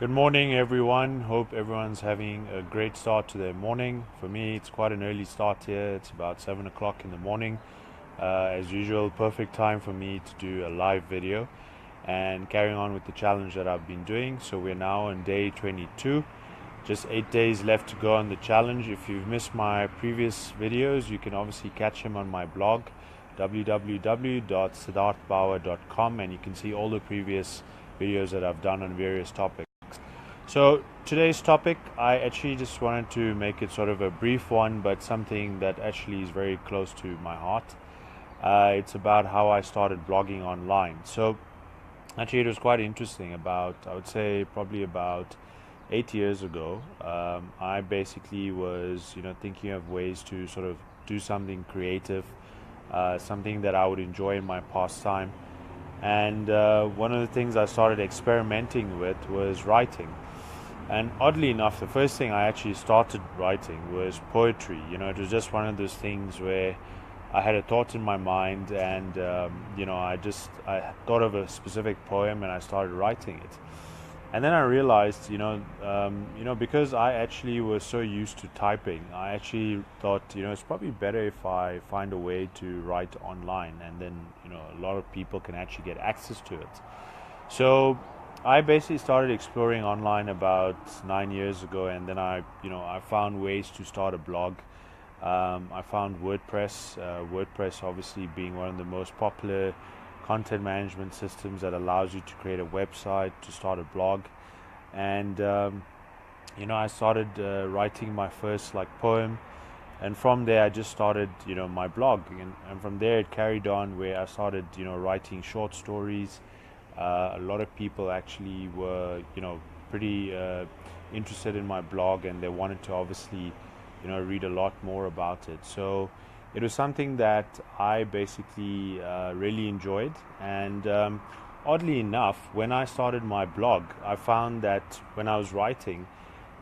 Good morning, everyone. Hope everyone's having a great start to their morning. For me, it's quite an early start here. It's about 7 o'clock in the morning. As usual, perfect time for me to do a live video and carrying on with the challenge that I've been doing. So we're now on day 22. Just 8 days left to go on the challenge. If you've missed my previous videos, you can obviously catch them on my blog, www.siddharthbauer.com, and you can see all the previous videos that I've done on various topics. So today's topic, I actually just wanted to make it sort of a brief one, but something that actually is very close to my heart. It's about how I started blogging online. So actually it was quite interesting. I would say probably about 8 years ago, I basically was, thinking of ways to sort of do something creative, something that I would enjoy in my pastime. And one of the things I started experimenting with was writing. And oddly enough, the first thing I actually started writing was poetry. It was just one of those things where I had a thought in my mind, and I thought of a specific poem and I started writing it. And then I realized, because I actually was so used to typing, I actually thought, it's probably better if I find a way to write online, and then, a lot of people can actually get access to it. So I basically started exploring online about 9 years ago, and then I found ways to start a blog. I found WordPress. WordPress obviously being one of the most popular content management systems that allows you to create a website, to start a blog. And I started writing my first poem, and from there I just started my blog, and from there it carried on where I started writing short stories. A lot of people actually were pretty interested in my blog, and they wanted to obviously read a lot more about it. So it was something that I basically really enjoyed. And oddly enough, when I started my blog, I found that when I was writing,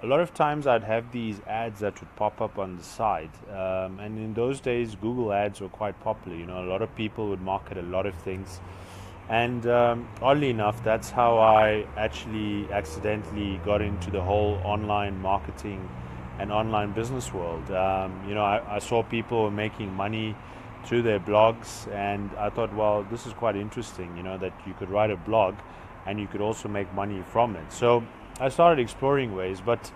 a lot of times I'd have these ads that would pop up on the side. And in those days, Google ads were quite popular. A lot of people would market a lot of things. And oddly enough, that's how I actually accidentally got into the whole online marketing and online business world. I saw people were making money through their blogs, and I thought, well, this is quite interesting, that you could write a blog and you could also make money from it. So I started exploring ways, but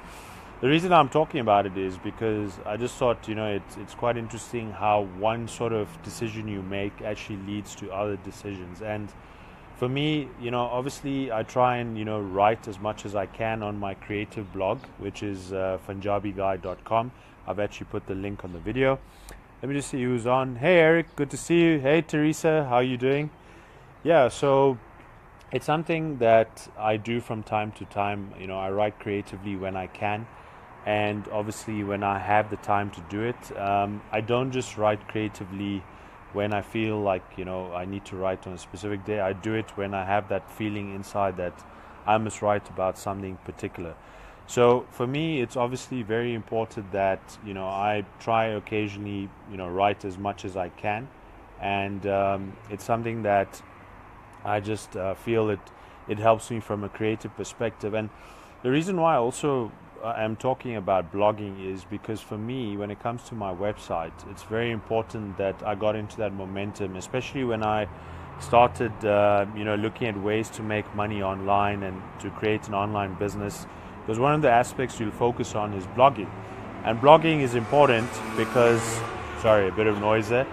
the reason I'm talking about it is because I just thought, it's quite interesting how one sort of decision you make actually leads to other decisions. And for me, obviously I try and, write as much as I can on my creative blog, which is punjabiguy.com. I've actually put the link on the video. Let me just see who's on. Hey, Eric, good to see you. Hey, Teresa, how are you doing? Yeah, so it's something that I do from time to time. I write creatively when I can. And obviously when I have the time to do it, I don't just write creatively when I feel like, I need to write on a specific day. I do it when I have that feeling inside that I must write about something particular. So for me, it's obviously very important that, I try occasionally, write as much as I can. And it's something that I just feel it helps me from a creative perspective. And the reason why also I'm talking about blogging is because for me, when it comes to my website, it's very important that I got into that momentum, especially when I started, looking at ways to make money online and to create an online business. Because one of the aspects you'll focus on is blogging. And blogging is important because, sorry, a bit of noise there.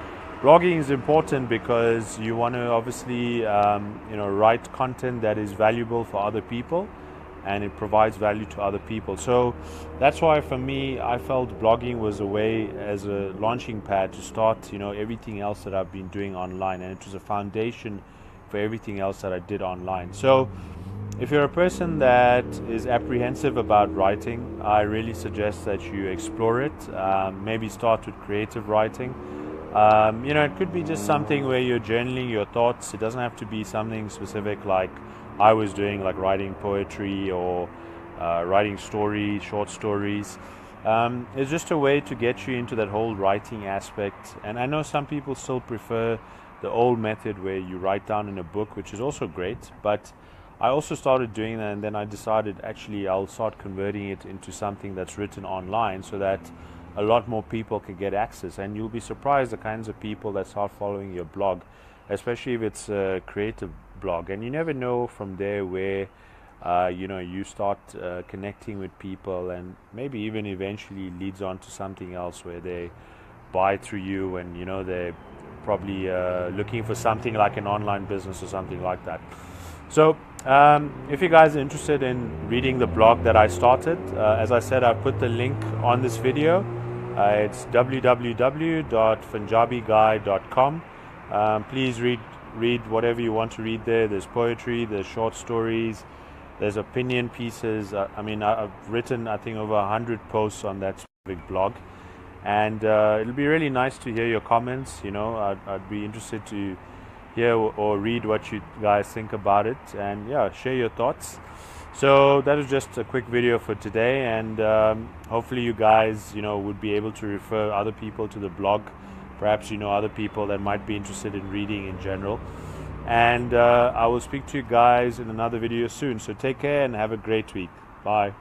Blogging is important because you want to obviously, write content that is valuable for other people, and it provides value to other people. So that's why for me, I felt blogging was a way as a launching pad to start, everything else that I've been doing online, and it was a foundation for everything else that I did online. So if you're a person that is apprehensive about writing, I really suggest that you explore it. Maybe start with creative writing. It could be just something where you're journaling your thoughts. It doesn't have to be something specific like I was doing, like writing poetry or writing stories, short stories. It's just a way to get you into that whole writing aspect. And I know some people still prefer the old method where you write down in a book, which is also great, but I also started doing that, and then I decided actually I'll start converting it into something that's written online so that a lot more people can get access. And you'll be surprised the kinds of people that start following your blog, especially if it's a creative blog. And you never know from there where you start connecting with people, and maybe even eventually leads on to something else where they buy through you, and they're probably looking for something like an online business or something like that. So if you guys are interested in reading the blog that I started, as I said, I've put the link on this video. It's www.punjabiguy.com. Please read whatever you want to read there. There's poetry, there's short stories, there's opinion pieces. I've written, I think, over 100 posts on that specific blog. And it'll be really nice to hear your comments. I'd be interested to hear or read what you guys think about it, and share your thoughts. So that was just a quick video for today, and hopefully you guys would be able to refer other people to the blog. Perhaps other people that might be interested in reading in general. And I will speak to you guys in another video soon. So take care and have a great week. Bye.